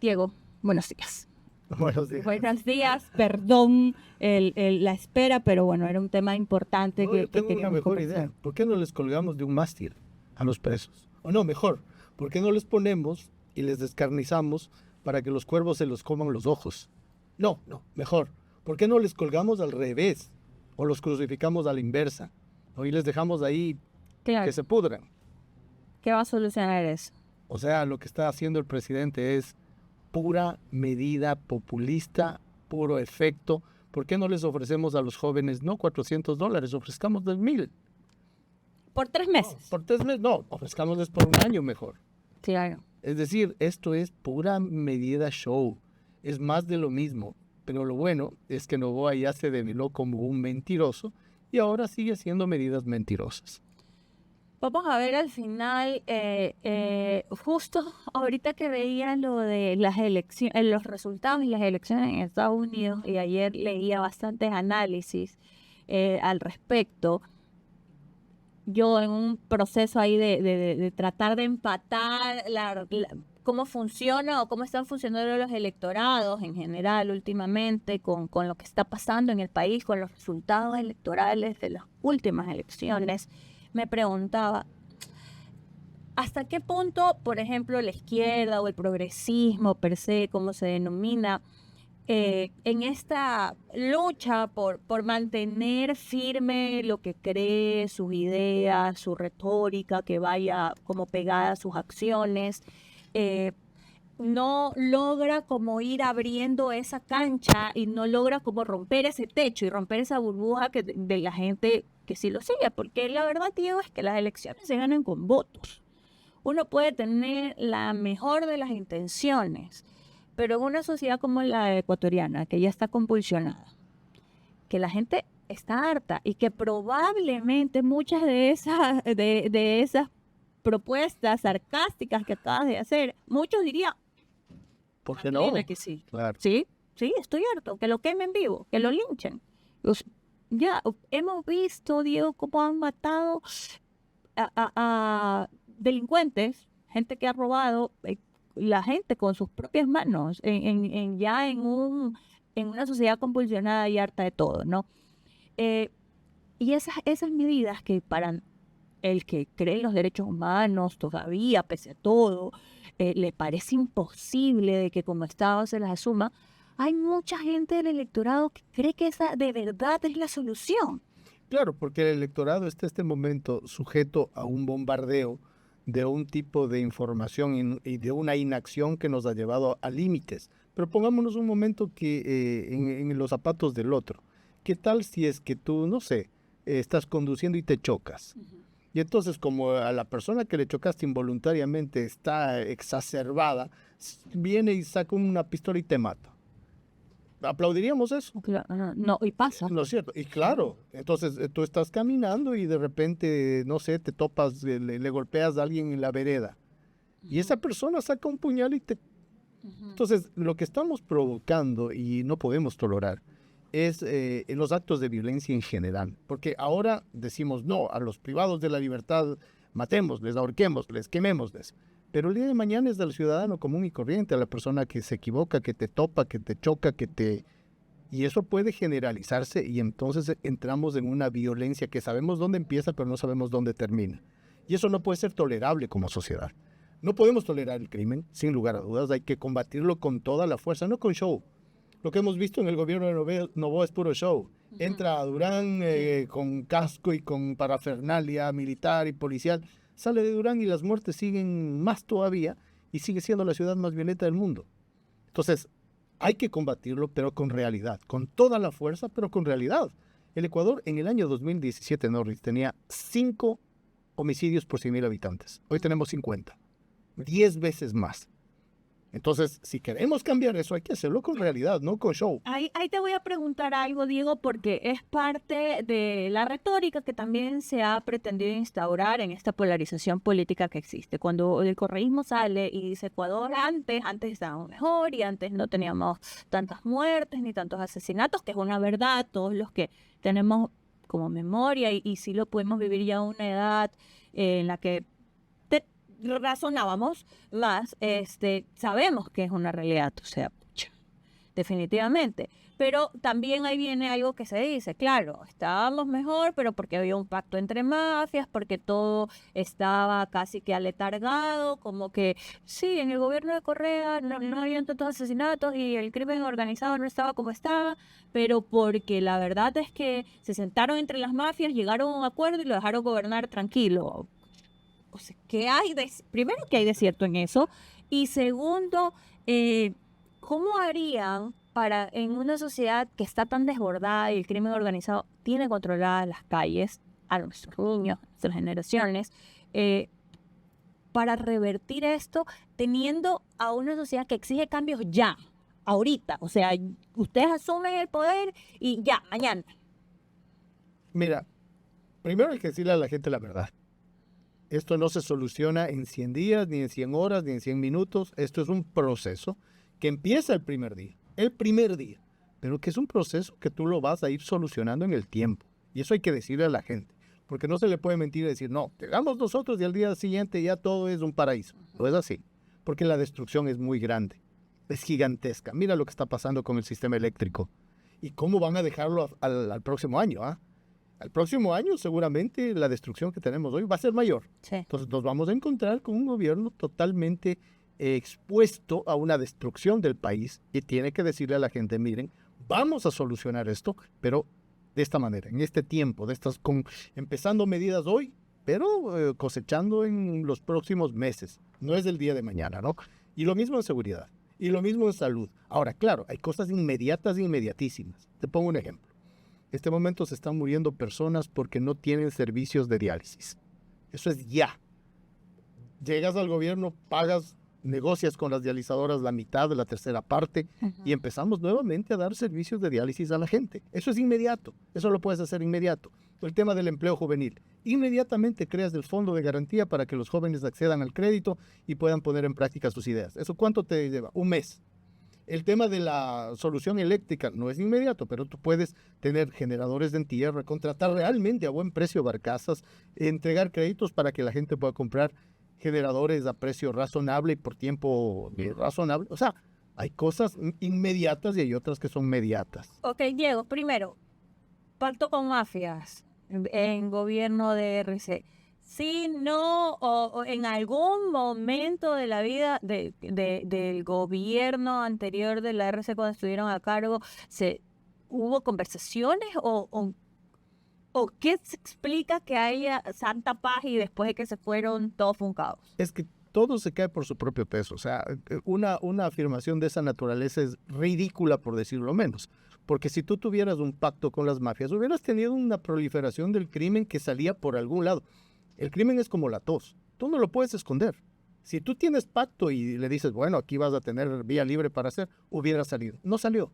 Diego, buenos días. Buenos días. Buenos días, perdón la espera, pero bueno, era un tema importante No, que yo tengo una queríamos mejor conversar. idea. ¿Por qué no les colgamos de un mástil a los presos? O no, mejor, ¿por qué no les ponemos y les descarnizamos para que los cuervos se los coman los ojos? No, mejor. ¿Por qué no les colgamos al revés? O los crucificamos a la inversa. O y les dejamos ahí Claro, que se pudran. ¿qué va a solucionar eso? O sea, lo que está haciendo el presidente es pura medida populista, puro efecto. ¿Por qué no les ofrecemos a los jóvenes, no $400, ofrezcamos 2,000? Por 3 meses. Por 3 meses, no, ofrezcámosles por un año mejor. Claro. Es decir, esto es pura medida show, es más de lo mismo. Pero lo bueno es que Noboa ya se develó como un mentiroso y ahora sigue haciendo medidas mentirosas. Vamos a ver al final, justo ahorita que veía lo de las elecciones, los resultados y las elecciones en Estados Unidos, y ayer leía bastantes análisis al respecto. Yo en un proceso ahí de tratar de empatar cómo funciona o cómo están funcionando los electorados en general últimamente con lo que está pasando en el país, con los resultados electorales de las últimas elecciones, me preguntaba, ¿hasta qué punto, por ejemplo, la izquierda o el progresismo per se, como se denomina, en esta lucha por mantener firme lo que cree, sus ideas, su retórica, que vaya como pegada a sus acciones, no logra como ir abriendo esa cancha y no logra como romper ese techo y romper esa burbuja de la gente que sí lo sigue? Porque la verdad, Diego, es que las elecciones se ganan con votos. Uno puede tener la mejor de las intenciones, pero en una sociedad como la ecuatoriana, que ya está convulsionada, que la gente está harta y que probablemente muchas de esas propuestas sarcásticas que acabas de hacer, muchos dirían, ¿Por qué no? dime que sí. Claro. Sí, estoy harto, que lo quemen vivo, que lo linchen. Ya hemos visto, Diego, cómo han matado a delincuentes, gente que ha robado, la gente con sus propias manos, en una sociedad convulsionada y harta de todo, ¿no? Y esas medidas que para el que cree en los derechos humanos todavía, pese a todo, le parece imposible de que como Estado se las asuma, hay mucha gente del electorado que cree que esa de verdad es la solución. Claro, porque el electorado está en este momento sujeto a un bombardeo de un tipo de información y de una inacción que nos ha llevado a límites. Pero pongámonos un momento que en los zapatos del otro. ¿Qué tal si es que tú, no sé, estás conduciendo y te chocas? Y entonces, como a la persona que le chocaste involuntariamente está exacerbada, viene y saca una pistola y te mata. ¿Aplaudiríamos eso? No, y pasa. ¿No es cierto? Y claro, entonces tú estás caminando y de repente, no sé, te topas, le golpeas a alguien en la vereda. Y esa persona saca un puñal y te... Entonces, lo que estamos provocando y no podemos tolerar es los actos de violencia en general. Porque ahora decimos, no, a los privados de la libertad matémosles, ahorquémosles, quemémosles. Pero el día de mañana es del ciudadano común y corriente, a la persona que se equivoca, que te topa, que te choca, que te... Y eso puede generalizarse y entonces entramos en una violencia que sabemos dónde empieza, pero no sabemos dónde termina. Y eso no puede ser tolerable como sociedad. No podemos tolerar el crimen, sin lugar a dudas. Hay que combatirlo con toda la fuerza, no con show. Lo que hemos visto en el gobierno de Noboa es puro show. Entra a Durán con casco y con parafernalia militar y policial. Sale de Durán y las muertes siguen más todavía y sigue siendo la ciudad más violenta del mundo. Entonces, hay que combatirlo, pero con realidad, con toda la fuerza, pero con realidad. El Ecuador en el año 2017, Norris, tenía 5 homicidios por 100,000 habitantes. Hoy tenemos 50. 10 veces más. Entonces, si queremos cambiar eso, hay que hacerlo con realidad, no con show. Ahí te voy a preguntar algo, Diego, porque es parte de la retórica que también se ha pretendido instaurar en esta polarización política que existe. Cuando el correísmo sale y dice Ecuador antes estábamos mejor y antes no teníamos tantas muertes ni tantos asesinatos, que es una verdad, todos los que tenemos como memoria y sí lo podemos vivir ya a una edad en la que razonábamos más, sabemos que es una realidad, o sea, pucha, definitivamente. Pero también ahí viene algo que se dice, claro, estábamos mejor, pero porque había un pacto entre mafias, porque todo estaba casi que aletargado, como que sí, en el gobierno de Correa no habían tantos asesinatos y el crimen organizado no estaba como estaba, pero porque la verdad es que se sentaron entre las mafias, llegaron a un acuerdo y lo dejaron gobernar tranquilo. O sea, primero, ¿qué hay de cierto en eso? Y segundo, ¿cómo harían para en una sociedad que está tan desbordada y el crimen organizado tiene controladas las calles, a nuestros niños, a nuestras generaciones, para revertir esto teniendo a una sociedad que exige cambios ya, ahorita? O sea, ustedes asumen el poder y ya, mañana. Mira, primero hay que decirle a la gente la verdad. Esto no se soluciona en 100 días, ni en 100 horas, ni en 100 minutos. Esto es un proceso que empieza el primer día, pero que es un proceso que tú lo vas a ir solucionando en el tiempo. Y eso hay que decirle a la gente, porque no se le puede mentir y decir, no, llegamos nosotros y al día siguiente ya todo es un paraíso. No es así, porque la destrucción es muy grande, es gigantesca. Mira lo que está pasando con el sistema eléctrico y cómo van a dejarlo al próximo año, ¿ah? Al próximo año seguramente la destrucción que tenemos hoy va a ser mayor. Sí. Entonces nos vamos a encontrar con un gobierno totalmente expuesto a una destrucción del país y tiene que decirle a la gente, miren, vamos a solucionar esto, pero de esta manera, en este tiempo, empezando medidas hoy, pero cosechando en los próximos meses. No es del día de mañana, ¿no? Y lo mismo en seguridad, y lo mismo en salud. Ahora, claro, hay cosas inmediatas e inmediatísimas. Te pongo un ejemplo. En este momento se están muriendo personas porque no tienen servicios de diálisis. Eso es ya. Llegas al gobierno, pagas, negocias con las dializadoras la mitad de la tercera parte y empezamos nuevamente a dar servicios de diálisis a la gente. Eso es inmediato. Eso lo puedes hacer inmediato. El tema del empleo juvenil. Inmediatamente creas el fondo de garantía para que los jóvenes accedan al crédito y puedan poner en práctica sus ideas. ¿Eso cuánto te lleva? Un mes. El tema de la solución eléctrica no es inmediato, pero tú puedes tener generadores en tierra, contratar realmente a buen precio barcazas, entregar créditos para que la gente pueda comprar generadores a precio razonable y por tiempo razonable. O sea, hay cosas inmediatas y hay otras que son mediatas. Ok, Diego, primero, pacto con mafias en gobierno de RC. Sí, no, o en algún momento de la vida del gobierno anterior de la RC cuando estuvieron a cargo, ¿hubo conversaciones o qué se explica que haya santa paz y después de que se fueron todos funcados? Es que todo se cae por su propio peso. O sea, una afirmación de esa naturaleza es ridícula, por decirlo menos. Porque si tú tuvieras un pacto con las mafias, hubieras tenido una proliferación del crimen que salía por algún lado. El crimen es como la tos. Tú no lo puedes esconder. Si tú tienes pacto y le dices, bueno, aquí vas a tener vía libre para hacer, hubiera salido. No salió.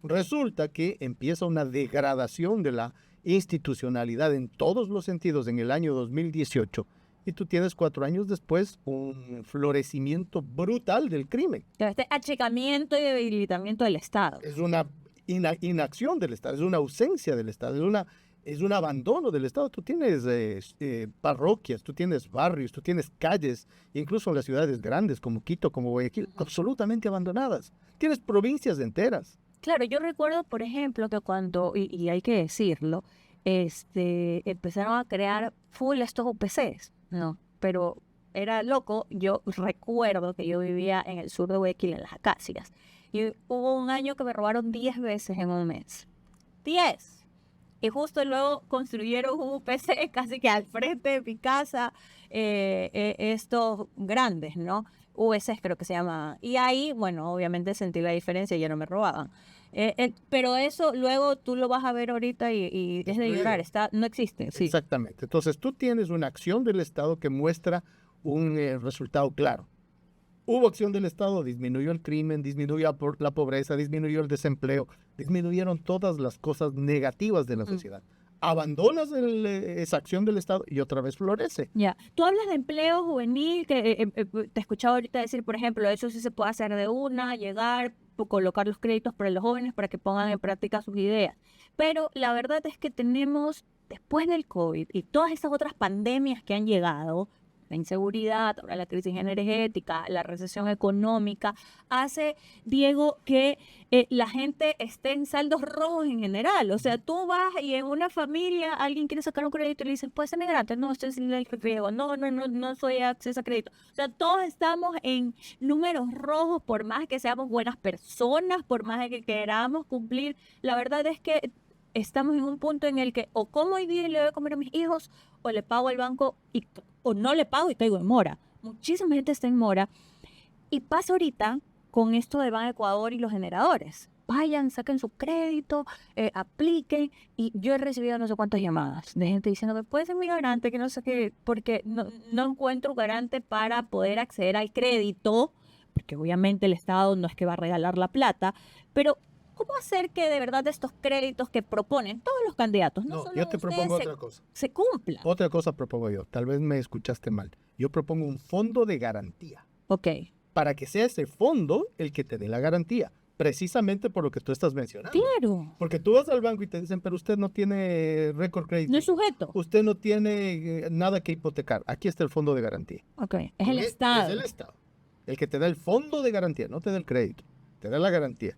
Resulta que empieza una degradación de la institucionalidad en todos los sentidos en el año 2018 y tú tienes 4 años después un florecimiento brutal del crimen. Este achicamiento y debilitamiento del Estado. Es una inacción del Estado, es una ausencia del Estado, es un abandono del Estado. Tú tienes parroquias, tú tienes barrios, tú tienes calles, incluso en las ciudades grandes como Quito, como Guayaquil, absolutamente abandonadas. Tienes provincias enteras. Claro, yo recuerdo, por ejemplo, que cuando, y hay que decirlo, empezaron a crear full estos UPCs, ¿no? Pero era loco. Yo recuerdo que yo vivía en el sur de Guayaquil, en las Acacias, y hubo un año que me robaron 10 veces en un mes. 10. Y justo luego construyeron un UPC casi que al frente de mi casa, estos grandes, ¿no? USs creo que se llama. Y ahí, bueno, obviamente sentí la diferencia y ya no me robaban. Pero eso luego tú lo vas a ver ahorita y es de llorar, no existe. Sí. Exactamente. Entonces tú tienes una acción del Estado que muestra un resultado claro. Hubo acción del Estado, disminuyó el crimen, disminuyó la pobreza, disminuyó el desempleo, disminuyeron todas las cosas negativas de la sociedad. Abandonas esa acción del Estado y otra vez florece. Ya. Tú hablas de empleo juvenil, que te he escuchado ahorita decir, por ejemplo, eso sí se puede hacer de una, llegar, colocar los créditos para los jóvenes para que pongan en práctica sus ideas. Pero la verdad es que tenemos, después del COVID y todas esas otras pandemias que han llegado, la inseguridad, ahora la crisis energética, la recesión económica, hace, Diego, que la gente esté en saldos rojos en general. O sea, tú vas y en una familia alguien quiere sacar un crédito y le dicen, ¿puede ser migrante? No, estoy sin el riesgo. No soy acceso a crédito. O sea, todos estamos en números rojos, por más que seamos buenas personas, por más que queramos cumplir. La verdad es que estamos en un punto en el que o como hoy día le doy a comer a mis hijos, o le pago al banco, o no le pago y caigo en mora. Muchísima gente está en mora. Y pasa ahorita con esto de Ban Ecuador y los generadores. Vayan, saquen su crédito, apliquen. Y yo he recibido no sé cuántas llamadas de gente diciendo que puede ser mi garante, que no sé qué, porque no encuentro garante para poder acceder al crédito, porque obviamente el Estado no es que va a regalar la plata, pero ¿cómo hacer que de verdad estos créditos que proponen todos los candidatos, no solo yo te ustedes, propongo otra cosa. se cumplan? Otra cosa propongo yo. Tal vez me escuchaste mal. Yo propongo un fondo de garantía. Ok. Para que sea ese fondo el que te dé la garantía. Precisamente por lo que tú estás mencionando. Claro. Porque tú vas al banco y te dicen, pero usted no tiene récord crédito. No es sujeto. Usted no tiene nada que hipotecar. Aquí está el fondo de garantía. Ok. Es el Estado. Es el Estado. El que te da el fondo de garantía, no te da el crédito. Te da la garantía.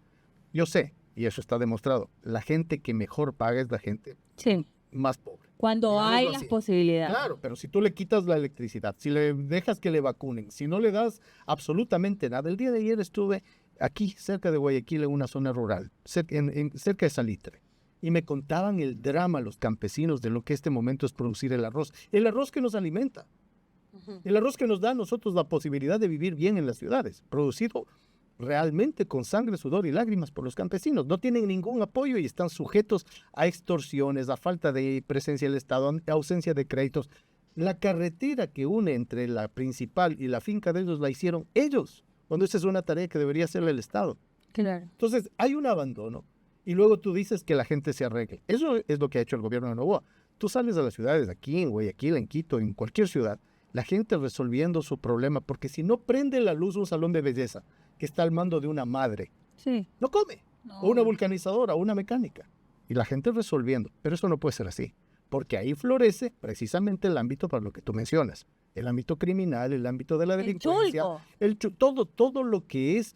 Yo sé, y eso está demostrado, la gente que mejor paga es la gente Sí. más pobre. Cuando Digámoslo hay así. las posibilidades. Claro, pero si tú le quitas la electricidad, si le dejas que le vacunen, si no le das absolutamente nada. El día de ayer estuve aquí, cerca de Guayaquil, en una zona rural, cerca de Salitre, y me contaban el drama los campesinos de lo que este momento es producir el arroz que nos alimenta, el arroz que nos da a nosotros la posibilidad de vivir bien en las ciudades, producido realmente con sangre, sudor y lágrimas por los campesinos. No tienen ningún apoyo y están sujetos a extorsiones, a falta de presencia del Estado, a ausencia de créditos. La carretera que une entre la principal y la finca de ellos la hicieron ellos, cuando esa es una tarea que debería hacerle el Estado. Claro. Entonces, hay un abandono y luego tú dices que la gente se arregle. Eso es lo que ha hecho el gobierno de Novoa. Tú sales a las ciudades, aquí en Guayaquil, en Quito, en cualquier ciudad, la gente resolviendo su problema, porque si no prende la luz un salón de belleza que está al mando de una madre, Sí. no come, No. o una vulcanizadora, o una mecánica, y la gente resolviendo. Pero eso no puede ser así, porque ahí florece precisamente el ámbito para lo que tú mencionas, el ámbito criminal, el ámbito de la delincuencia, todo lo que es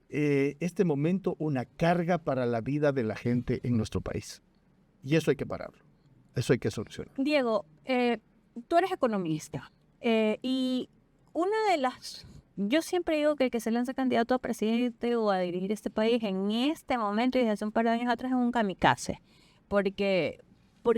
este momento una carga para la vida de la gente en nuestro país. Y eso hay que pararlo, eso hay que solucionar. Diego, tú eres economista y una de las... Yo siempre digo que el que se lanza candidato a presidente o a dirigir este país en este momento y desde hace un par de años atrás es un kamikaze, porque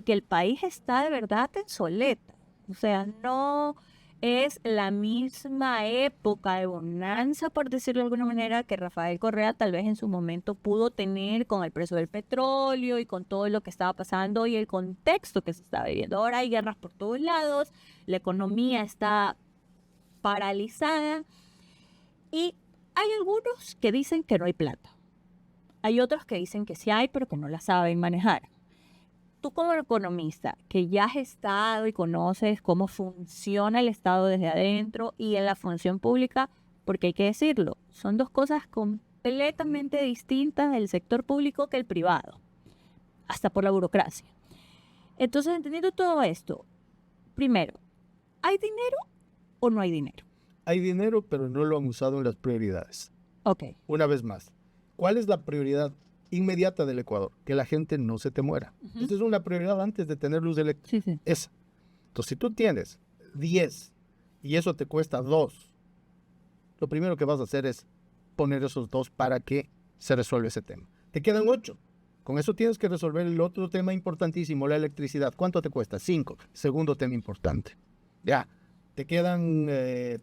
el país está de verdad en soleta. O sea, no es la misma época de bonanza, por decirlo de alguna manera, que Rafael Correa tal vez en su momento pudo tener con el precio del petróleo y con todo lo que estaba pasando y el contexto que se estaba viviendo. Ahora hay guerras por todos lados, la economía está paralizada y hay algunos que dicen que no hay plata. Hay otros que dicen que sí hay, pero que no la saben manejar. Tú como economista, que ya has estado y conoces cómo funciona el Estado desde adentro y en la función pública, porque hay que decirlo, son dos cosas completamente distintas el sector público que el privado, hasta por la burocracia. Entonces, entendiendo todo esto, primero, ¿hay dinero o no hay dinero? Hay dinero, pero no lo han usado en las prioridades. Ok. Una vez más, ¿cuál es la prioridad inmediata del Ecuador? Que la gente no se te muera. Esa es una prioridad antes de tener luz eléctrica. Sí, sí. Esa. Entonces, si tú tienes 10 y eso te cuesta 2, lo primero que vas a hacer es poner esos 2 para que se resuelva ese tema. Te quedan 8. Con eso tienes que resolver el otro tema importantísimo, la electricidad. ¿Cuánto te cuesta? 5. Segundo tema importante. Ya. Te quedan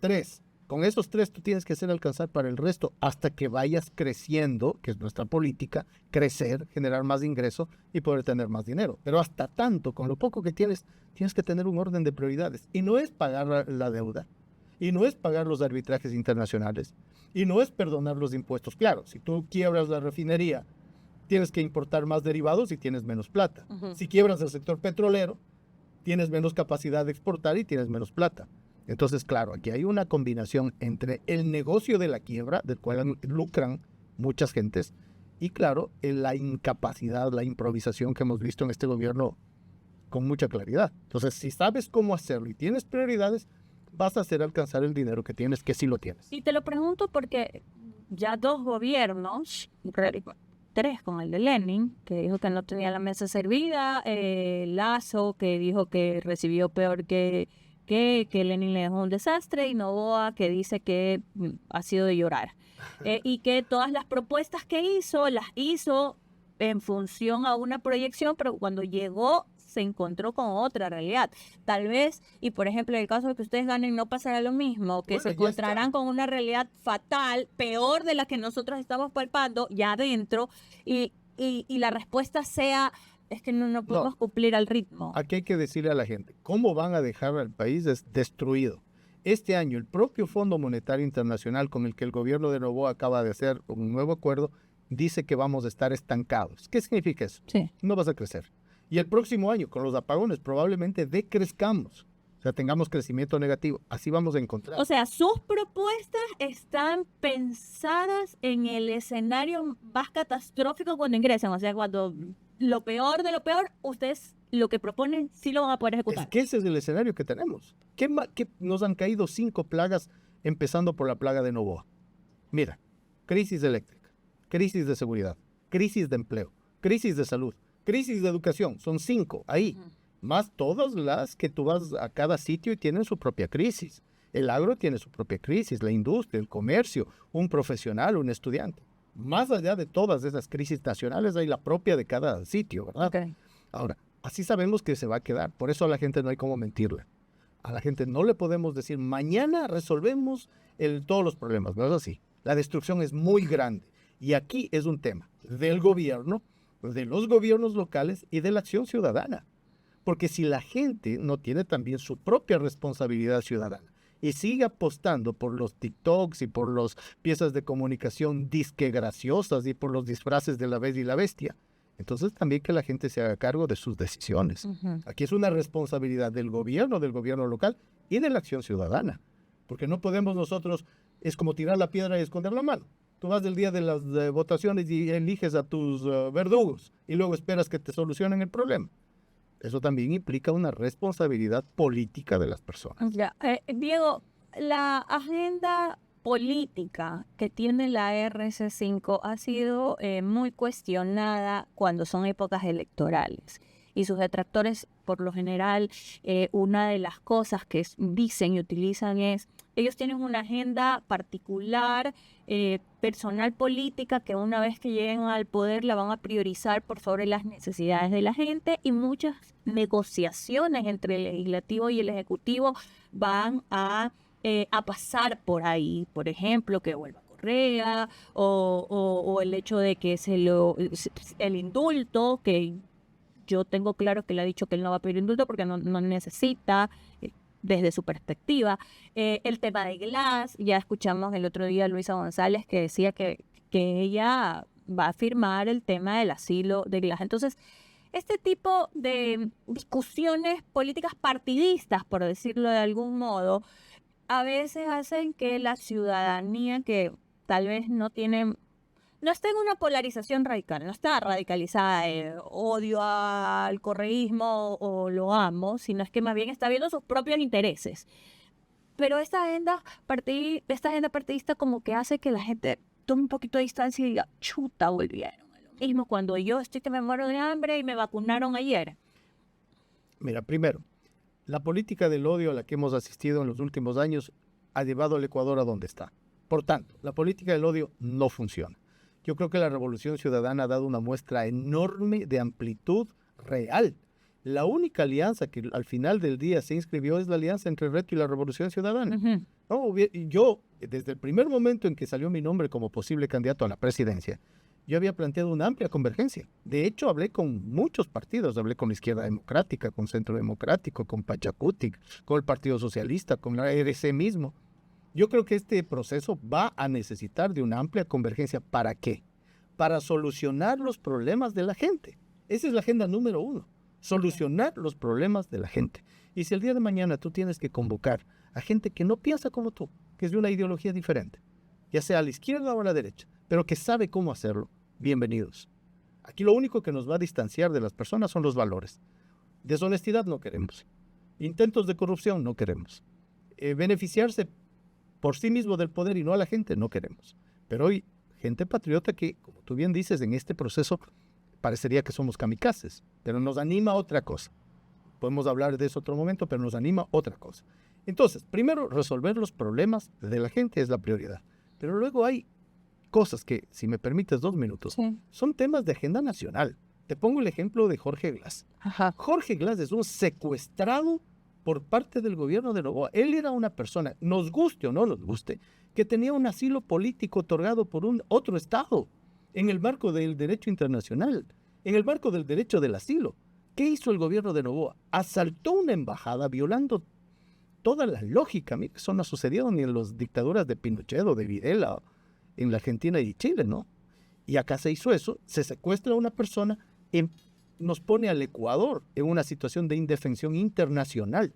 3. Con esos 3 tú tienes que hacer alcanzar para el resto hasta que vayas creciendo, que es nuestra política, crecer, generar más ingreso y poder tener más dinero. Pero hasta tanto, con lo poco que tienes, tienes que tener un orden de prioridades. Y no es pagar la deuda, y no es pagar los arbitrajes internacionales, y no es perdonar los impuestos. Claro, si tú quiebras la refinería, tienes que importar más derivados y tienes menos plata. Si quiebras el sector petrolero, tienes menos capacidad de exportar y tienes menos plata. Entonces, claro, aquí hay una combinación entre el negocio de la quiebra, del cual lucran muchas gentes, y claro, la incapacidad, la improvisación que hemos visto en este gobierno con mucha claridad. Entonces, si sabes cómo hacerlo y tienes prioridades, vas a hacer alcanzar el dinero que tienes, que sí lo tienes. Y te lo pregunto porque ya 2 gobiernos, 3 con el de Lenin, que dijo que no tenía la mesa servida, Lasso, que dijo que recibió peor que Lenin le dejó un desastre, y Noboa, que dice que ha sido de llorar. Y que todas las propuestas que hizo, las hizo en función a una proyección, pero cuando llegó se encontró con otra realidad. Tal vez, y por ejemplo, en el caso de que ustedes ganen, no pasará lo mismo, que se encontrarán con una realidad fatal, peor de la que nosotros estamos palpando ya adentro, y la respuesta sea, es que no podemos cumplir al ritmo. Aquí hay que decirle a la gente, ¿cómo van a dejar al país destruido? Este año, el propio Fondo Monetario Internacional, con el que el gobierno de Noboa acaba de hacer un nuevo acuerdo, dice que vamos a estar estancados. ¿Qué significa eso? Sí. No vas a crecer. Y el próximo año, con los apagones, probablemente decrezcamos. O sea, tengamos crecimiento negativo. Así vamos a encontrar. O sea, sus propuestas están pensadas en el escenario más catastrófico cuando ingresen. O sea, cuando lo peor de lo peor, ustedes lo que proponen sí lo van a poder ejecutar. Es que ese es el escenario que tenemos. ¿Qué nos han caído 5 plagas, empezando por la plaga de Noboa? Mira, crisis eléctrica, crisis de seguridad, crisis de empleo, crisis de salud, crisis de educación. Son 5 ahí. Más todas las que tú vas a cada sitio y tienen su propia crisis. El agro tiene su propia crisis, la industria, el comercio, un profesional, un estudiante. Más allá de todas esas crisis nacionales, hay la propia de cada sitio, ¿verdad? Okay. Ahora, así sabemos que se va a quedar. Por eso a la gente no hay cómo mentirle. A la gente no le podemos decir, mañana resolvemos todos los problemas. No es así. La destrucción es muy grande. Y aquí es un tema del gobierno, de los gobiernos locales y de la acción ciudadana. Porque si la gente no tiene también su propia responsabilidad ciudadana y sigue apostando por los TikToks y por las piezas de comunicación disque graciosas y por los disfraces de la Bella y la Bestia, entonces también que la gente se haga cargo de sus decisiones. Aquí es una responsabilidad del gobierno local y de la acción ciudadana. Porque no podemos nosotros, es como tirar la piedra y esconder la mano. Tú vas del día de las votaciones y eliges a tus verdugos y luego esperas que te solucionen el problema. Eso también implica una responsabilidad política de las personas. Ya. Diego, la agenda política que tiene la RC5 ha sido muy cuestionada cuando son épocas electorales. Y sus detractores, por lo general, una de las cosas que dicen y utilizan es, ellos tienen una agenda particular, personal política, que una vez que lleguen al poder la van a priorizar por sobre las necesidades de la gente, y muchas negociaciones entre el legislativo y el ejecutivo van a pasar por ahí. Por ejemplo, que vuelva Correa, o el hecho de que el indulto, que yo tengo claro que le ha dicho que él no va a pedir indulto porque no necesita, desde su perspectiva. El tema de Glass, ya escuchamos el otro día a Luisa González que decía que ella va a firmar el tema del asilo de Glass. Entonces, este tipo de discusiones políticas partidistas, por decirlo de algún modo, a veces hacen que la ciudadanía, que tal vez no está en una polarización radical, no está radicalizada, odio al correísmo o lo amo, sino es que más bien está viendo sus propios intereses. Pero esta agenda partidista como que hace que la gente tome un poquito de distancia y diga, chuta, volvieron a lo mismo cuando yo estoy que me muero de hambre y me vacunaron ayer. Mira, primero, la política del odio a la que hemos asistido en los últimos años ha llevado al Ecuador a donde está. Por tanto, la política del odio no funciona. Yo creo que la Revolución Ciudadana ha dado una muestra enorme de amplitud real. La única alianza que al final del día se inscribió es la alianza entre Reto y la Revolución Ciudadana. No, yo, desde el primer momento en que salió mi nombre como posible candidato a la presidencia, yo había planteado una amplia convergencia. De hecho, hablé con muchos partidos. Hablé con la Izquierda Democrática, con Centro Democrático, con Pachacuti, con el Partido Socialista, con la RC mismo. Yo creo que este proceso va a necesitar de una amplia convergencia. ¿Para qué? Para solucionar los problemas de la gente. Esa es la agenda número 1. Solucionar los problemas de la gente. Y si el día de mañana tú tienes que convocar a gente que no piensa como tú, que es de una ideología diferente, ya sea a la izquierda o a la derecha, pero que sabe cómo hacerlo, bienvenidos. Aquí lo único que nos va a distanciar de las personas son los valores. Deshonestidad no queremos. Intentos de corrupción no queremos. beneficiarse por sí mismo del poder y no a la gente, no queremos. Pero hoy, gente patriota que, como tú bien dices, en este proceso parecería que somos kamikazes, pero nos anima otra cosa. Podemos hablar de eso otro momento, pero nos anima otra cosa. Entonces, primero, resolver los problemas de la gente es la prioridad. Pero luego hay cosas que, si me permites 2 minutos, Sí. son temas de agenda nacional. Te pongo el ejemplo de Jorge Glass. Ajá. Jorge Glass es un secuestrado por parte del gobierno de Noboa. Él era una persona, nos guste o no nos guste, que tenía un asilo político otorgado por un otro Estado en el marco del derecho internacional, en el marco del derecho del asilo. ¿Qué hizo el gobierno de Noboa? Asaltó una embajada violando toda la lógica. Mira, eso no ha sucedido ni en las dictaduras de Pinochet o de Videla en la Argentina y Chile, ¿no? Y acá se hizo eso, se secuestra a una persona y nos pone al Ecuador en una situación de indefensión internacional.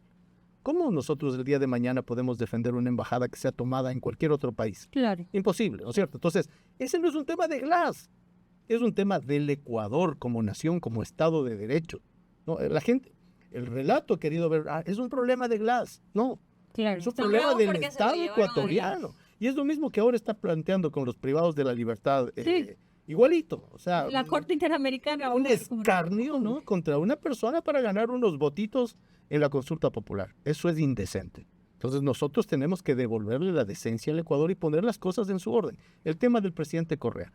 ¿Cómo nosotros el día de mañana podemos defender una embajada que sea tomada en cualquier otro país? Claro. Imposible, ¿no es cierto? Entonces, ese no es un tema de Glass, es un tema del Ecuador como nación, como Estado de Derecho, ¿no? La gente, el relato ha querido ver, es un problema de Glass. No, Claro. es un Está problema bravo del porque se lo Estado llevaron a ecuatoriano. Y es lo mismo que ahora está planteando con los privados de la libertad. Sí. Igualito, o sea, la Corte Interamericana. un escarnio, ¿no? Contra una persona para ganar unos votitos en la consulta popular. Eso es indecente. Entonces nosotros tenemos que devolverle la decencia al Ecuador y poner las cosas en su orden. El tema del presidente Correa,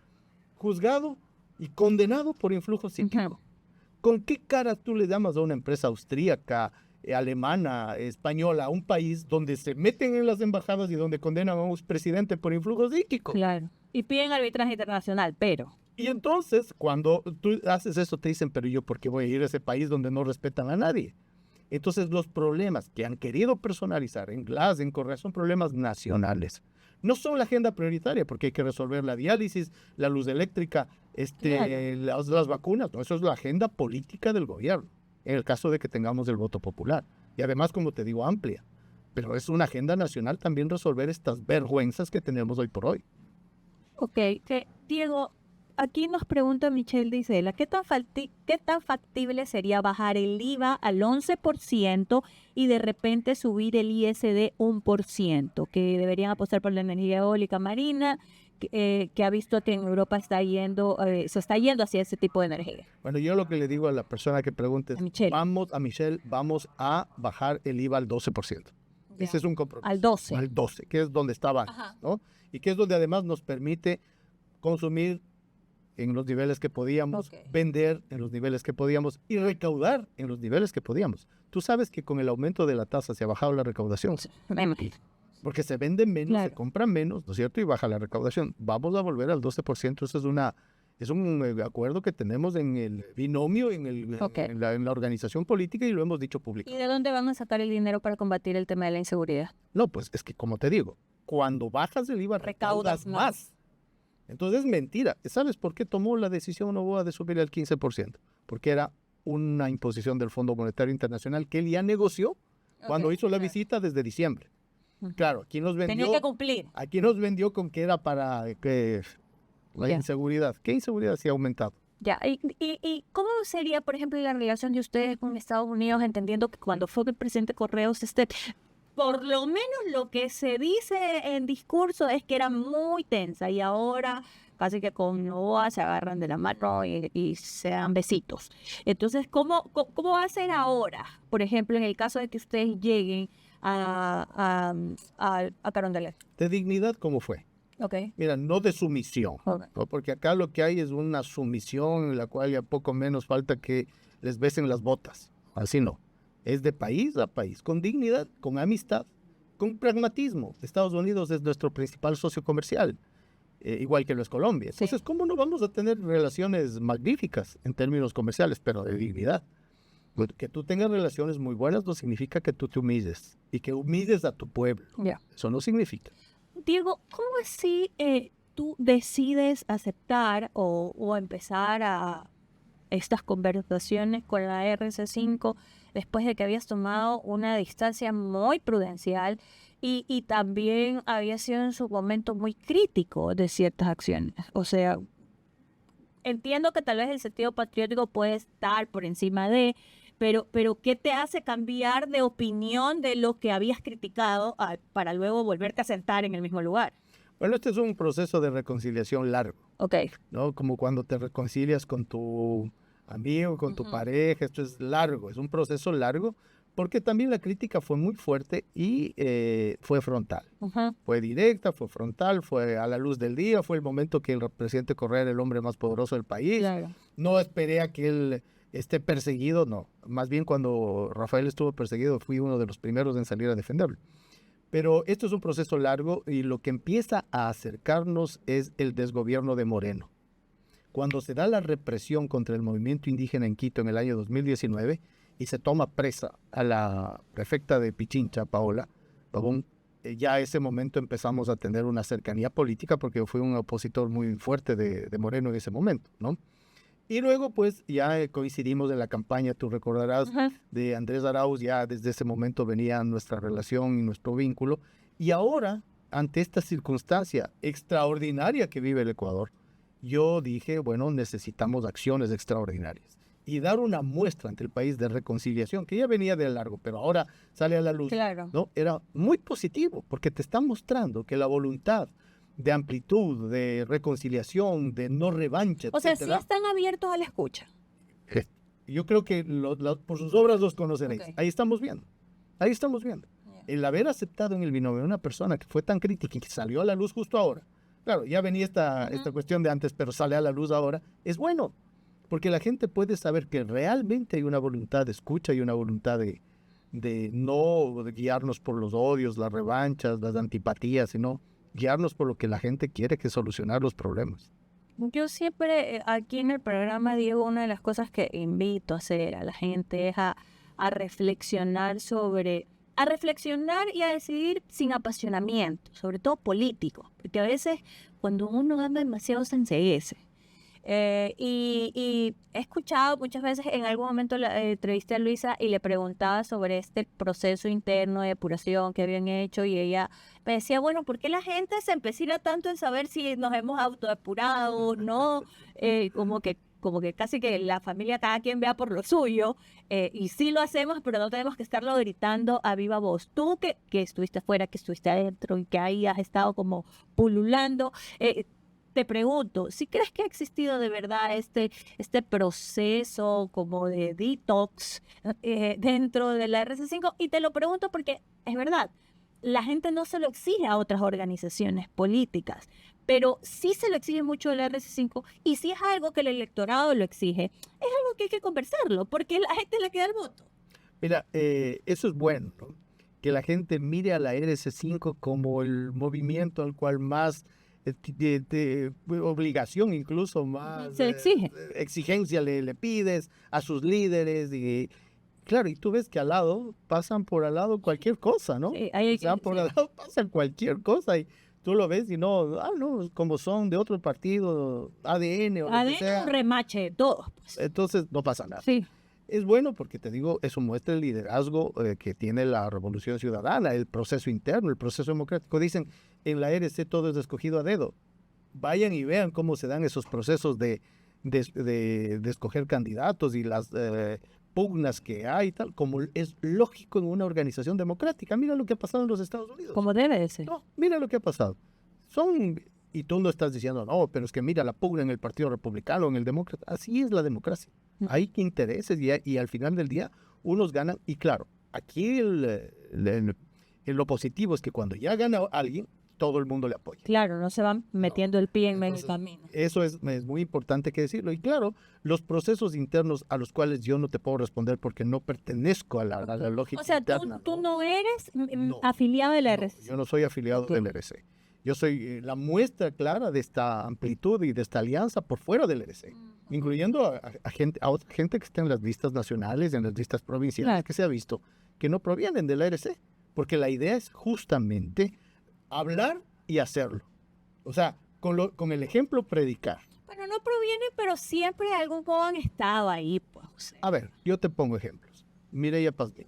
juzgado y condenado por influjo psíquico. ¿Con qué cara tú le llamas a una empresa austríaca, alemana, española, a un país donde se meten en las embajadas y donde condenan a un presidente por influjo psíquico? Claro. Y piden arbitraje internacional, pero... Y entonces, cuando tú haces eso, te dicen, pero yo, ¿por qué voy a ir a ese país donde no respetan a nadie? Entonces, los problemas que han querido personalizar en Glass, en Correa, son problemas nacionales. No son la agenda prioritaria, porque hay que resolver la diálisis, la luz eléctrica, Claro. las vacunas. No, eso es la agenda política del gobierno, en el caso de que tengamos el voto popular. Y además, como te digo, amplia. Pero es una agenda nacional también resolver estas vergüenzas que tenemos hoy por hoy. Ok, Diego, aquí nos pregunta Michelle Disela, ¿qué tan factible sería bajar el IVA al 11% y de repente subir el ISD 1%, que deberían apostar por la energía eólica marina, que ha visto que en Europa se está yendo hacia ese tipo de energía? Bueno, yo lo que le digo a la persona que pregunte es, A Michelle. vamos a bajar el IVA al 12%. Ya. Ese es un compromiso. Al 12. Al 12, que es donde estaba antes, Ajá. ¿no? Y que es donde además nos permite consumir en los niveles que podíamos, Ok. vender en los niveles que podíamos y recaudar en los niveles que podíamos. Tú sabes que con el aumento de la tasa se ha bajado la recaudación, porque se vende menos, Claro. se compra menos, ¿no es cierto? Y baja la recaudación. Vamos a volver al 12%, eso es un acuerdo que tenemos en el binomio, Ok. en la organización política y lo hemos dicho ¿Y públicamente. de dónde van a sacar el dinero para combatir el tema de la inseguridad? No, pues es que como te digo, cuando bajas el IVA recaudas Recaudas más. más. Entonces es mentira. ¿Sabes por qué tomó la decisión Noboa de subir al 15%? Porque era una imposición del Fondo Monetario Internacional que él ya negoció cuando Ok, hizo la claro. visita desde diciembre. Ujú. Claro, aquí nos Tenía vendió, que cumplir. aquí nos vendió con que era para la Ya. inseguridad. ¿Qué inseguridad sí ha aumentado? Ya, ¿y cómo sería, por ejemplo, la relación de ustedes con Estados Unidos, entendiendo que cuando fue el presidente Correos, por lo menos lo que se dice en discurso es que era muy tensa y ahora casi que con Novoa se agarran de la mano y se dan besitos? Entonces, ¿cómo va a ser ahora? Por ejemplo, en el caso de que ustedes lleguen a Carondelet. De dignidad, ¿cómo fue? Ok. Mira, no de sumisión, Ok. ¿no? Porque acá lo que hay es una sumisión en la cual ya poco menos falta que les besen las botas. Así no. Es de país a país, con dignidad, con amistad, con pragmatismo. Estados Unidos es nuestro principal socio comercial, igual que lo es Colombia. Sí. Entonces, ¿cómo no vamos a tener relaciones magníficas en términos comerciales, pero de dignidad? Que tú tengas relaciones muy buenas no significa que tú te humilles y que humilles a tu pueblo. Ya. Eso no significa. Diego, ¿cómo así tú decides aceptar o empezar a estas conversaciones con la RC5 después de que habías tomado una distancia muy prudencial y también había sido en su momento muy crítico de ciertas acciones? O sea, entiendo que tal vez el sentido patriótico puede estar por encima de, pero ¿qué te hace cambiar de opinión de lo que habías criticado para luego volverte a sentar en el mismo lugar? Bueno, este es un proceso de reconciliación largo, Ok. ¿no? Como cuando te reconcilias con tu amigo, con tu pareja, esto es largo, es un proceso largo, porque también la crítica fue muy fuerte y fue frontal. Fue directa, fue frontal, fue a la luz del día, fue el momento que el presidente Correa era el hombre más poderoso del país. Claro. No esperé a que él esté perseguido, no. Más bien cuando Rafael estuvo perseguido, fui uno de los primeros en salir a defenderlo. Pero esto es un proceso largo y lo que empieza a acercarnos es el desgobierno de Moreno. Cuando se da la represión contra el movimiento indígena en Quito en el año 2019 y se toma presa a la prefecta de Pichincha, Paola Pabón, ya a ese momento empezamos a tener una cercanía política porque yo fui un opositor muy fuerte de Moreno en ese momento, ¿no? Y luego, pues, ya coincidimos en la campaña, tú recordarás, de Andrés Arauz, ya desde ese momento venía nuestra relación y nuestro vínculo. Y ahora, ante esta circunstancia extraordinaria que vive el Ecuador, yo dije, bueno, necesitamos acciones extraordinarias. Y dar una muestra ante el país de reconciliación, que ya venía de largo, pero ahora sale a la luz, Claro. ¿no? Era muy positivo, porque te está mostrando que la voluntad de amplitud, de reconciliación, de no revancha, O sea, sí etcétera. están abiertos a la escucha. Yo creo que por sus obras los conoceréis. Ok. Ahí estamos viendo. Ahí estamos viendo. El haber aceptado en el binomio una persona que fue tan crítica y que salió a la luz justo ahora. Claro, ya venía esta cuestión de antes, pero sale a la luz ahora. Es bueno, porque la gente puede saber que realmente hay una voluntad de escucha y una voluntad de no guiarnos por los odios, las revanchas, las antipatías, sino guiarnos por lo que la gente quiere, que es solucionar los problemas. Yo siempre aquí en el programa, Diego, una de las cosas que invito a hacer a la gente es a reflexionar a reflexionar y a decidir sin apasionamiento, sobre todo político, porque a veces cuando uno anda demasiado se enceguece. Y he escuchado muchas veces, en algún momento la entrevisté a Luisa y le preguntaba sobre este proceso interno de depuración que habían hecho y ella me decía, bueno, ¿por qué la gente se empecina tanto en saber si nos hemos autodepurado o no? Como que casi que la familia, cada quien vea por lo suyo, y sí lo hacemos, pero no tenemos que estarlo gritando a viva voz. Tú que estuviste afuera, que estuviste adentro y que ahí has estado como pululando, te pregunto, ¿si crees que ha existido de verdad este proceso como de detox dentro de la RC5? Y te lo pregunto porque es verdad, la gente no se lo exige a otras organizaciones políticas, pero sí se lo exige mucho a la RC5 y si es algo que el electorado lo exige, es algo que hay que conversarlo porque a la gente le queda el voto. Mira, eso es bueno, ¿no? Que la gente mire a la RC5 como el movimiento al cual más obligación, incluso más Se exige. exigencia le pides a sus líderes. Y claro, y tú ves que al lado pasan por al lado cualquier cosa, ¿no? Sí, O sea, por al lado pasan cualquier cosa y tú lo ves y no, como son de otro partido, ADN o lo que sea. Un remache de todos. Pues. Entonces no pasa nada. Sí. Es bueno porque te digo, eso muestra el liderazgo que tiene la Revolución Ciudadana, el proceso interno, el proceso democrático. Dicen, en la RC todo es escogido a dedo. Vayan y vean cómo se dan esos procesos de escoger candidatos y las pugnas que hay, tal, como es lógico en una organización democrática. Mira lo que ha pasado en los Estados Unidos. Como debe de ser. No, mira lo que ha pasado. Y tú no estás diciendo, no, pero es que mira la pugna en el Partido Republicano, en el Demócrata. Así es la democracia. Hay intereses y al final del día unos ganan. Y claro, aquí lo positivo es que cuando ya gana alguien, todo el mundo le apoya. Claro, no se van metiendo el pie en el camino. Eso es muy importante que decirlo. Y claro, los procesos internos a los cuales yo no te puedo responder porque no pertenezco a la lógica o sea, interna. tú no eres afiliado de la RC. Yo no soy afiliado del RC. Yo soy la muestra clara de esta amplitud y de esta alianza por fuera del RC, incluyendo a otra gente que está en las listas nacionales, en las listas provinciales, que se ha visto que no provienen del RC, porque la idea es justamente hablar y hacerlo. O sea, con el ejemplo predicar. Bueno, no provienen, pero siempre de algún modo han estado ahí, pues. O sea. A ver, yo te pongo ejemplos. Mireya Pazmiño.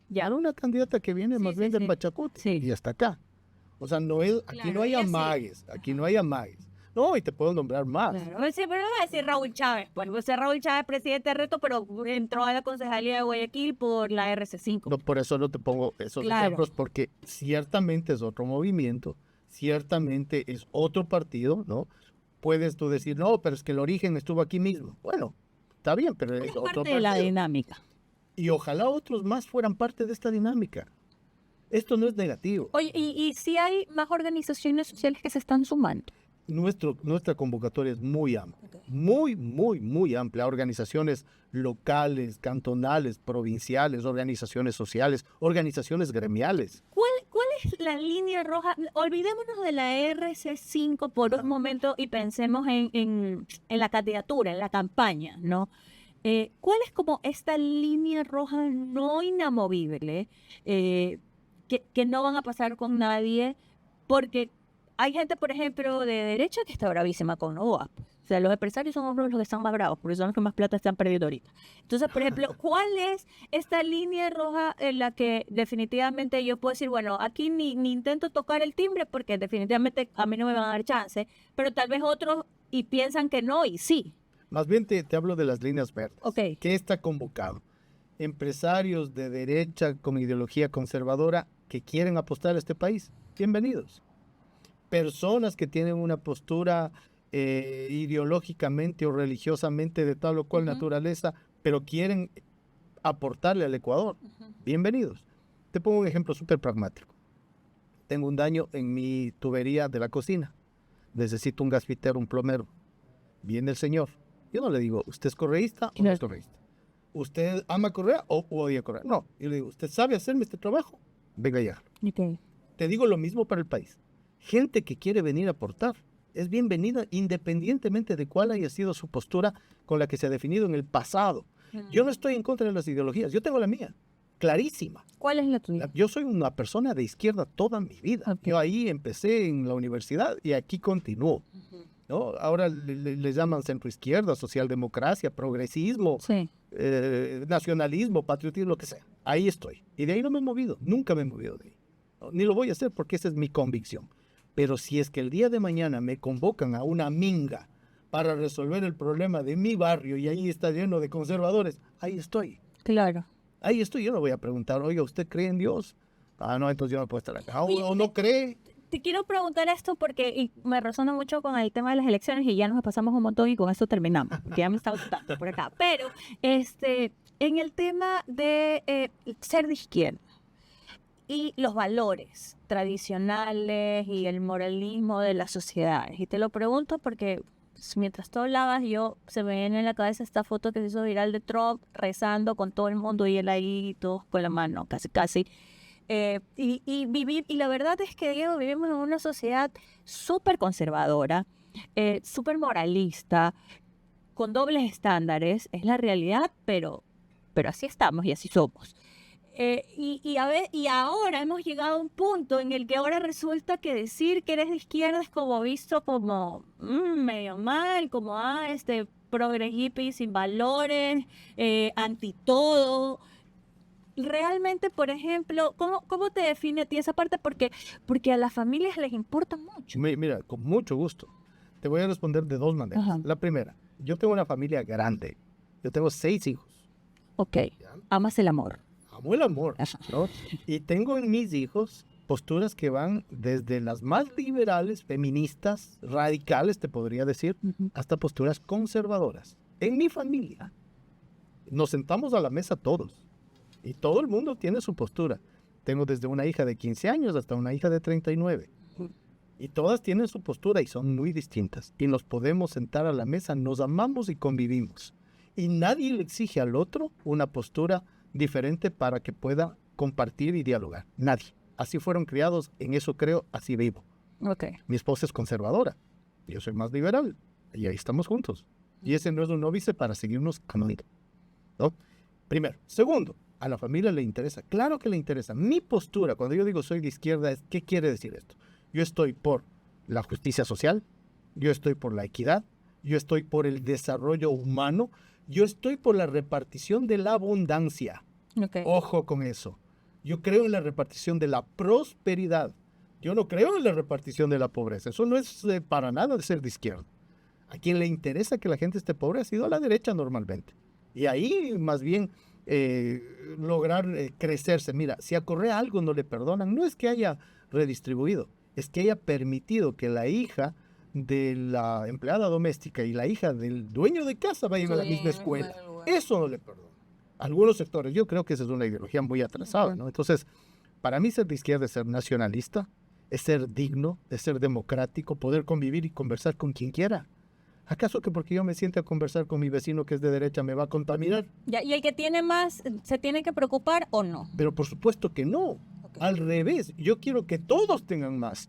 Ya una candidata que viene más bien de Pachacuti y hasta acá. O sea, aquí no hay amagues, aquí no hay amagues. No, y te puedo nombrar más. Claro, sí, pero no va a decir Raúl Chávez. Pues va a ser Raúl Chávez, presidente de Reto, pero entró a la concejalía de Guayaquil por la RC5. No, por eso no te pongo esos Claro. ejemplos, porque ciertamente es otro movimiento, ciertamente es otro partido, ¿no? Puedes tú decir, no, pero es que el origen estuvo aquí mismo. Bueno, está bien, pero es Es otro parte de la partido. dinámica. Y ojalá otros más fueran parte de esta dinámica. Esto no es negativo. Oye, y si hay más organizaciones sociales que se están sumando. Nuestra convocatoria es muy amplia, Ok. muy amplia. Organizaciones locales, cantonales, provinciales, organizaciones sociales, organizaciones gremiales. ¿Cuál es la línea roja? Olvidémonos de la RC5 por un momento y pensemos en la candidatura, en la campaña, ¿no? ¿Cuál es como esta línea roja no inamovible que no van a pasar con nadie? Porque hay gente, por ejemplo, de derecha que está bravísima con Novoa. O sea, los empresarios son los que están más bravos, porque son los que más plata están perdiendo ahorita. Entonces, por ejemplo, ¿cuál es esta línea roja en la que definitivamente yo puedo decir, bueno, aquí ni intento tocar el timbre porque definitivamente a mí no me van a dar chance, pero tal vez otros y piensan que no y sí? Más bien te hablo de las líneas verdes. Ok. ¿Qué está convocado? Empresarios de derecha con ideología conservadora que quieren apostar a este país. Bienvenidos. Personas que tienen una postura ideológicamente o religiosamente de tal o cual Ujú. naturaleza, pero quieren aportarle al Ecuador. Bienvenidos. Te pongo un ejemplo súper pragmático. Tengo un daño en mi tubería de la cocina. Necesito un gasfitero, un plomero. Viene el señor. Yo no le digo, ¿usted es correísta o no es correísta? ¿Usted ama Correa o odia Correa? No. Yo le digo, ¿usted sabe hacerme este trabajo? Venga ya. Ok. Te digo lo mismo para el país. Gente que quiere venir a aportar es bienvenida independientemente de cuál haya sido su postura con la que se ha definido en el pasado. Yo no estoy en contra de las ideologías, yo tengo la mía, clarísima. ¿Cuál es la tuya? Yo soy una persona de izquierda toda mi vida. Ok. Yo ahí empecé en la universidad y aquí continúo, ¿no? Ahora le llaman centroizquierda, socialdemocracia, progresismo, Sí. nacionalismo, patriotismo, lo que sea. Ahí estoy. Y de ahí no me he movido, nunca me he movido de ahí. ¿No? Ni lo voy a hacer porque esa es mi convicción. Pero si es que el día de mañana me convocan a una minga para resolver el problema de mi barrio y ahí está lleno de conservadores, ahí estoy. Claro. Ahí estoy. Yo no voy a preguntar, oiga, ¿usted cree en Dios? Ah, no, entonces yo no puedo estar acá. Oye, ¿O no cree? Te quiero preguntar esto porque me resuena mucho con el tema de las elecciones y ya nos pasamos un montón y con esto terminamos, porque ya me está gustando por acá. Pero en el tema de ser de izquierda y los valores tradicionales y el moralismo de las sociedades. Y te lo pregunto porque mientras tú hablabas, se me viene en la cabeza esta foto que se hizo viral de Trump rezando con todo el mundo y él ahí todos con la mano, casi. Y la verdad es que, Diego, vivimos en una sociedad súper conservadora, súper moralista, con dobles estándares, es la realidad, pero así estamos y así somos. Y ahora hemos llegado a un punto en el que ahora resulta que decir que eres de izquierda es como visto como medio mal, como progre hippie sin valores, anti todo. Realmente, por ejemplo, ¿cómo te define a ti esa parte? Porque a las familias les importa mucho. Mira, con mucho gusto. Te voy a responder de dos maneras. Ajá. La primera, yo tengo una familia grande. Yo tengo 6 hijos. Ok, ¿Ya? amas el amor. Amo el amor, Ajá. ¿no? Y tengo en mis hijos posturas que van desde las más liberales, feministas, radicales, te podría decir, Ujú. hasta posturas conservadoras. En mi familia nos sentamos a la mesa todos y todo el mundo tiene su postura. Tengo desde una hija de 15 años hasta una hija de 39. Y todas tienen su postura y son muy distintas. Y nos podemos sentar a la mesa, nos amamos y convivimos. Y nadie le exige al otro una postura diferente para que pueda compartir y dialogar. Nadie. Así fueron criados, en eso creo, así vivo. Ok. Mi esposa es conservadora, yo soy más liberal, y ahí estamos juntos. Y ese no es un óbice para seguirnos caminando, ¿no? Primero. Segundo, a la familia le interesa, claro que le interesa. Mi postura, cuando yo digo soy de izquierda, ¿qué quiere decir esto? Yo estoy por la justicia social, yo estoy por la equidad, yo estoy por el desarrollo humano, yo estoy por la repartición de la abundancia. Ok. Ojo con eso. Yo creo en la repartición de la prosperidad, Yo no creo en la repartición de la pobreza. Eso no es para nada de ser de izquierda. A quien le interesa que la gente esté pobre ha sido a la derecha normalmente. Y ahí más bien lograr crecerse. Mira, si a Correa algo no le perdonan, no es que haya redistribuido, es que haya permitido que la hija de la empleada doméstica y la hija del dueño de casa vayan a la misma escuela. Eso no le perdona. Algunos sectores, yo creo que esa es una ideología muy atrasada, ¿no? Entonces, para mí ser de izquierda es ser nacionalista, es ser digno, es ser democrático, poder convivir y conversar con quien quiera. ¿Acaso que porque yo me siente a conversar con mi vecino que es de derecha me va a contaminar? Ya, ¿y el que tiene más se tiene que preocupar o no? Pero por supuesto que no. Al revés, yo quiero que todos tengan más.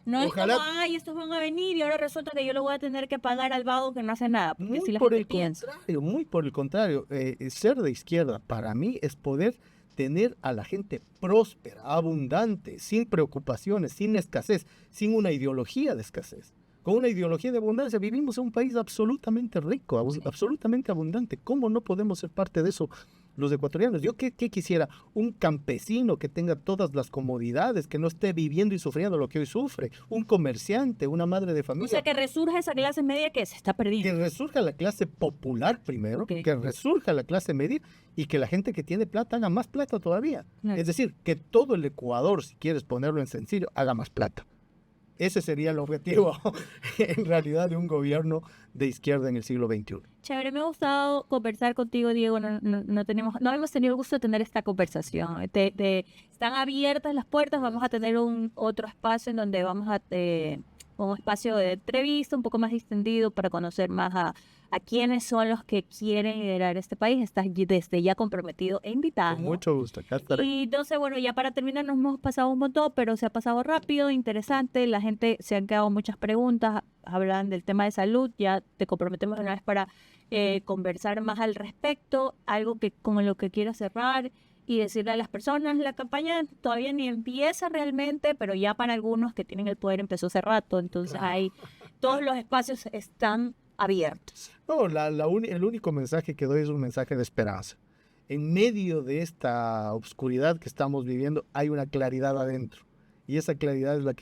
No Ojalá- es como, ay, estos van a venir y ahora resulta que yo le voy a tener que pagar al vago que no hace nada. Porque si la gente piensa. Muy por el contrario, ser de izquierda para mí es poder tener a la gente próspera, abundante, sin preocupaciones, sin escasez, sin una ideología de escasez. Con una ideología de abundancia vivimos en un país absolutamente rico, absolutamente abundante. ¿Cómo no podemos ser parte de eso los ecuatorianos? Yo qué quisiera, un campesino que tenga todas las comodidades, que no esté viviendo y sufriendo lo que hoy sufre, un comerciante, una madre de O familia. sea, que resurja esa clase media que se está Que perdiendo. resurja la clase popular primero, Ok. que resurja la clase media y que la gente que tiene plata haga más plata todavía. Claro. Es decir, que todo el Ecuador, si quieres ponerlo en sencillo, haga más plata. Ese sería el objetivo, en realidad, de un gobierno de izquierda en el siglo XXI. Chévere, me ha gustado conversar contigo, Diego. No hemos tenido el gusto de tener esta conversación. Están abiertas las puertas. Vamos a tener otro espacio en donde vamos a un espacio de entrevista un poco más extendido para conocer más a quiénes son los que quieren liderar este país. Estás desde ya comprometido e invitado. Con mucho gusto, acá estaré. Y entonces, bueno, ya para terminar, nos hemos pasado un montón, pero se ha pasado rápido, interesante. La gente se han quedado muchas preguntas, hablan del tema de salud. Ya te comprometemos una vez para conversar más al respecto, algo que con lo que quiero cerrar y decirle a las personas, la campaña todavía ni empieza realmente, pero ya para algunos que tienen el poder empezó hace rato, entonces todos los espacios están abiertos. No, el único mensaje que doy es un mensaje de esperanza. En medio de esta oscuridad que estamos viviendo hay una claridad adentro. Y esa claridad es la que